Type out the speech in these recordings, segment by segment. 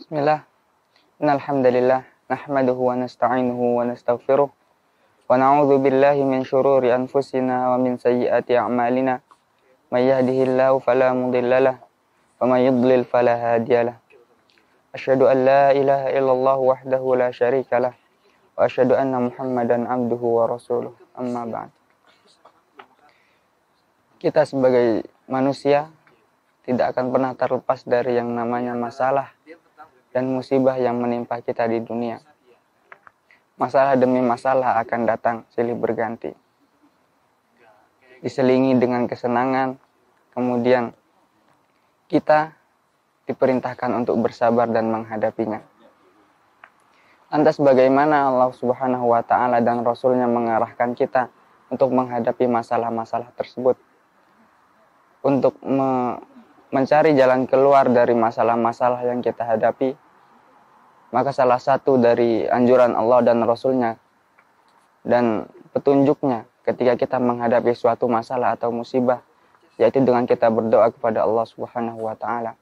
Bismillah. Innal hamdalillah nahmaduhu wa nasta'inuhu wa nastaghfiruh wa na'udzu billahi min shururi anfusina wa min sayyiati a'malina. May yahdihillahu fala mudhillalah wa may yudlil fala hadiyalah. Asyhadu an la ilaha illallah wahdahu la syarikalah wa asyhadu anna Muhammadan abduhu wa rasuluh. Amma ba'd. Kita sebagai manusia tidak akan pernah terlepas dari yang namanya masalah dan musibah yang menimpa kita di dunia. Masalah demi masalah akan datang silih berganti. Diselingi dengan kesenangan, kemudian kita diperintahkan untuk bersabar dan menghadapinya. Lantas bagaimana Allah Subhanahu wa Ta'ala dan Rasul-Nya mengarahkan kita untuk menghadapi masalah-masalah tersebut? Untuk mencari jalan keluar dari masalah-masalah yang kita hadapi, maka salah satu dari anjuran Allah dan Rasul-Nya dan petunjuknya ketika kita menghadapi suatu masalah atau musibah, yaitu dengan kita berdoa kepada Allah Subhanahu wa Ta'ala.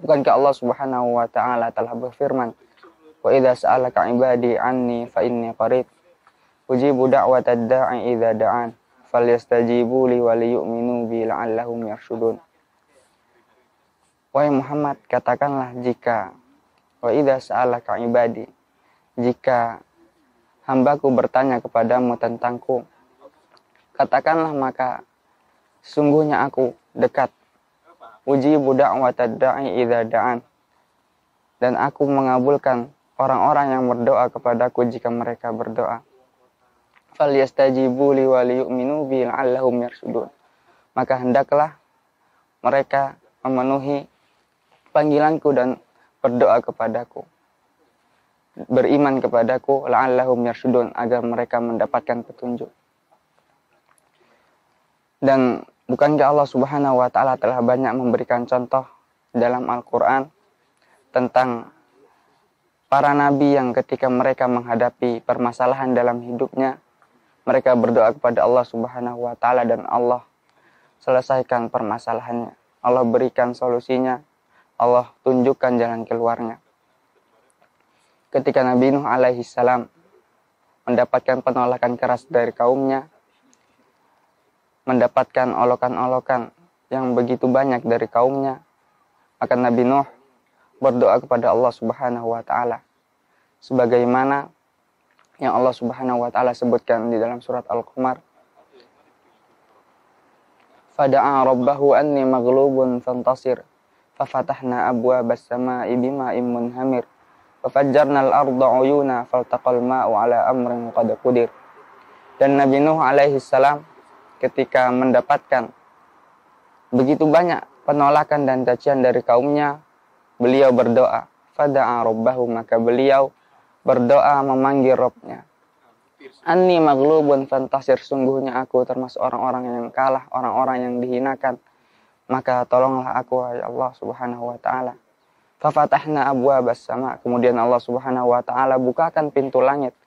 Bukankah Allah Subhanahu wa Ta'ala telah berfirman, "Wa idza sa'alaka 'ibadi 'anni fa inni qarib, ujibu da'watad da'i idza da'an, falyastajibu li wa liyu'minu bi la'allahum yarshudun." Wahai Muhammad, katakanlah jika wa idza sa'alaka 'ibadi, jika hambaku bertanya kepadamu tentangku, katakanlah maka sungguhnya aku dekat. Ujibu da'watad da'i idza da'an, dan aku mengabulkan orang-orang yang berdoa kepadaku jika mereka berdoa. Falyastajibu li wa liyu'minu bi la'allahum yarshudun. Maka hendaklah mereka memenuhi panggilanku dan berdoa kepadaku, beriman kepadaku, la'allahum yarshudun, agar mereka mendapatkan petunjuk. Dan bukankah Allah Subhanahu wa Ta'ala telah banyak memberikan contoh dalam Al-Quran tentang para nabi yang ketika mereka menghadapi permasalahan dalam hidupnya, mereka berdoa kepada Allah Subhanahu wa Ta'ala dan Allah selesaikan permasalahannya. Allah berikan solusinya, Allah tunjukkan jalan keluarnya. Ketika Nabi Nuh alaihi salam mendapatkan penolakan keras dari kaumnya, mendapatkan olokan-olokan yang begitu banyak dari kaumnya, maka Nabi Nuh berdoa kepada Allah Subhanahu wa Ta'ala sebagaimana yang Allah Subhanahu wa Ta'ala sebutkan di dalam surat Al-Qamar. Fada'a rabbahu anni maghlubun fantasir fafatahna abwaabas samaa'i bima'in munhamir fafajjarnal arda 'uyuna faltaqal ma'u 'ala amrin qad qadir. Dan Nabi Nuh alaihi salam ketika mendapatkan begitu banyak penolakan dan cacian dari kaumnya, beliau berdoa, fada'a rabbahu, maka beliau berdoa memanggil Rabb-Nya. Anni maghlubun fantasir, sungguhnya aku termasuk orang-orang yang kalah, orang-orang yang dihinakan, maka tolonglah aku, ya Allah Subhanahu wa Ta'ala. Fafatahna abwaabas sama, kemudian Allah Subhanahu wa Ta'ala bukakan pintu langit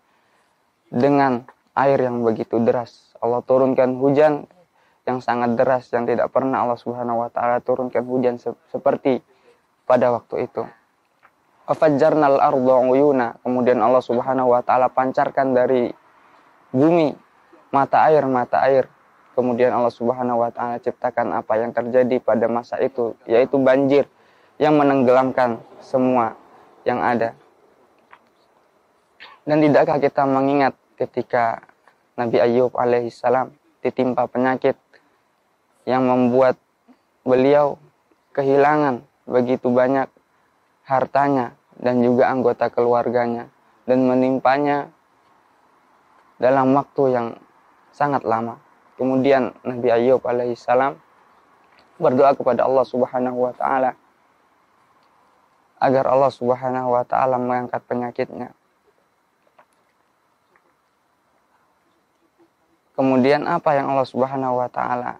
dengan air yang begitu deras. Allah turunkan hujan yang sangat deras yang tidak pernah Allah Subhanahu wa Ta'ala turunkan hujan seperti pada waktu itu. Fafajjarnal arda 'uyuna, kemudian Allah Subhanahu wa Ta'ala pancarkan dari bumi mata air. Kemudian Allah Subhanahu wa Ta'ala ciptakan apa yang terjadi pada masa itu, yaitu banjir yang menenggelamkan semua yang ada. Dan tidakkah kita mengingat ketika Nabi Ayub alaihissalam ditimpa penyakit yang membuat beliau kehilangan begitu banyak hartanya dan juga anggota keluarganya, dan menimpanya dalam waktu yang sangat lama. Kemudian Nabi Ayub alaihissalam berdoa kepada Allah Subhanahu wa Ta'ala agar Allah Subhanahu wa Ta'ala mengangkat penyakitnya. Kemudian apa yang Allah Subhanahu wa Ta'ala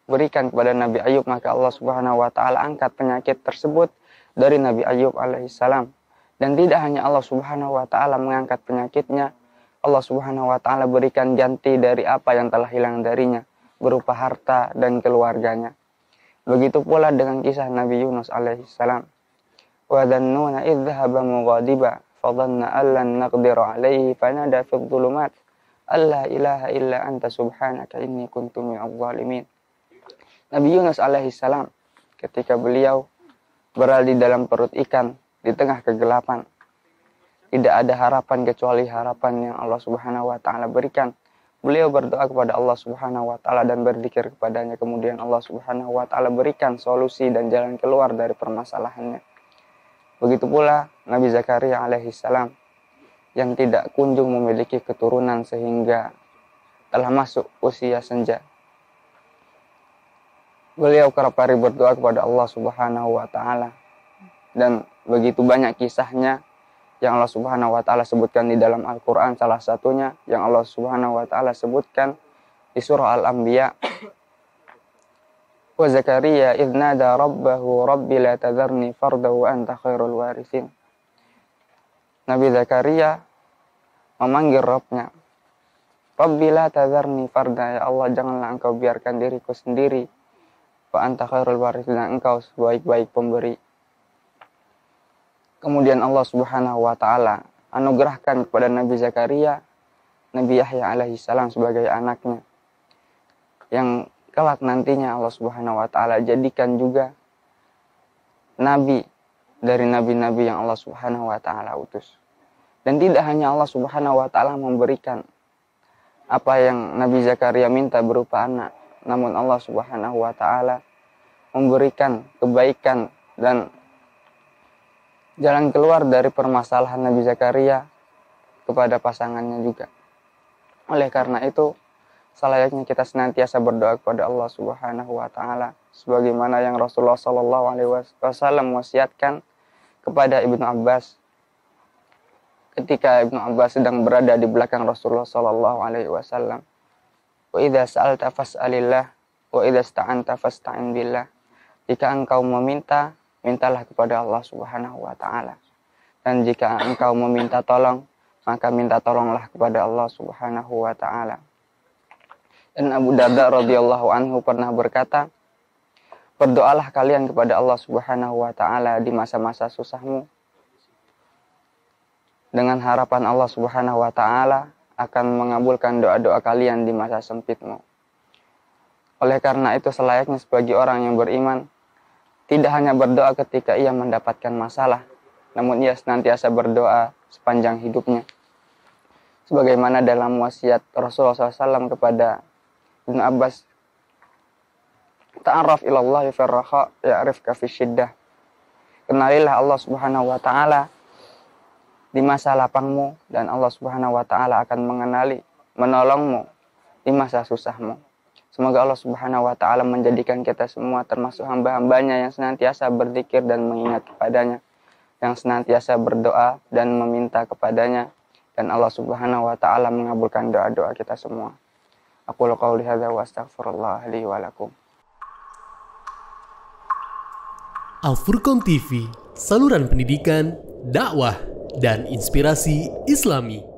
berikan kepada Nabi Ayub, maka Allah Subhanahu wa Ta'ala angkat penyakit tersebut dari Nabi Ayub alaihissalam. Dan tidak hanya Allah Subhanahu wa Ta'ala mengangkat penyakitnya, Allah Subhanahu wa Ta'ala berikan ganti dari apa yang telah hilang darinya, berupa harta dan keluarganya. Begitu pula dengan kisah Nabi Yunus alaihissalam. wa dhannuna idh dhahaba mughadiba fadhanna an lan naqdira alaihi fanada fil dhulumat alla ilaha illa anta subhanaka inni kuntu minadh dhalimin. Nabi Yunus alaihi salam ketika beliau berada di dalam perut ikan di tengah kegelapan, tidak ada harapan kecuali harapan yang Allah Subhanahu wa taala berikan. Beliau berdoa kepada Allah Subhanahu wa taala dan berzikir kepadanya, kemudian Allah Subhanahu wa taala berikan solusi dan jalan keluar dari permasalahannya. Begitu pula Nabi Zakaria alaihi salam yang tidak kunjung memiliki keturunan sehingga telah masuk usia senja. Beliau kerap kali berdoa kepada Allah Subhanahu wa taala dan begitu banyak kisahnya yang Allah Subhanahu wa taala sebutkan di dalam Al-Qur'an. Salah satunya yang Allah Subhanahu wa taala sebutkan di surah Al-Anbiya, wa Zakaria idz nada rabbahu rabbi la tadharni farda wa anta khairul warithin. Nabi Zakaria memanggil Rabb-nya, Rabbi la tadharni farda, ya Allah janganlah engkau biarkan diriku sendiri, wa anta khairul warithin, engkau sebaik-baik pemberi. Kemudian Allah Subhanahu wa taala anugerahkan kepada Nabi Zakaria Nabi Yahya alaihi salam sebagai anaknya, yang kelak nantinya Allah Subhanahu wa taala jadikan juga nabi dari nabi-nabi yang Allah Subhanahu wa taala utus. Dan tidak hanya Allah Subhanahu wa taala memberikan apa yang Nabi Zakaria minta berupa anak, namun Allah Subhanahu wa taala memberikan kebaikan dan jalan keluar dari permasalahan Nabi Zakaria kepada pasangannya juga. Oleh karena itu, selayaknya kita senantiasa berdoa kepada Allah Subhanahu wa taala sebagaimana yang Rasulullah sallallahu alaihi wasallam wasiatkan kepada Ibnu Abbas ketika Ibnu Abbas sedang berada di belakang Rasulullah sallallahu alaihi wasallam. Wa idza sa'alta fas'alillah wa idza ista'anta fasta'in billah. Jika engkau meminta, mintalah kepada Allah Subhanahu wa taala. Dan jika engkau meminta tolong, maka minta tolonglah kepada Allah Subhanahu wa taala. Dan Abu Darda radhiyallahu anhu pernah berkata, berdoalah kalian kepada Allah Subhanahu wa taala di masa-masa susahmu, dengan harapan Allah Subhanahu wa taala akan mengabulkan doa-doa kalian di masa sempitmu. Oleh karena itu selayaknya sebagai orang yang beriman tidak hanya berdoa ketika ia mendapatkan masalah, namun ia senantiasa berdoa sepanjang hidupnya. Sebagaimana dalam wasiat Rasulullah SAW kepada Ibnu Abbas, ta'arraf ilallahi firraha ya'rifka fi syiddah. Kenalilah Allah Subhanahu wa taala di masa lapangmu dan Allah Subhanahu wa taala akan menolongmu di masa susahmu. Semoga Allah Subhanahu wa taala menjadikan kita semua termasuk hamba-hambanya yang senantiasa berzikir dan mengingat kepadanya, yang senantiasa berdoa dan meminta kepadanya, dan Allah Subhanahu wa taala mengabulkan doa-doa kita semua. Aqulu qouli hadza wa astaghfirullah li wa lakum. Al-Furqan TV, saluran pendidikan, dakwah, dan inspirasi Islami.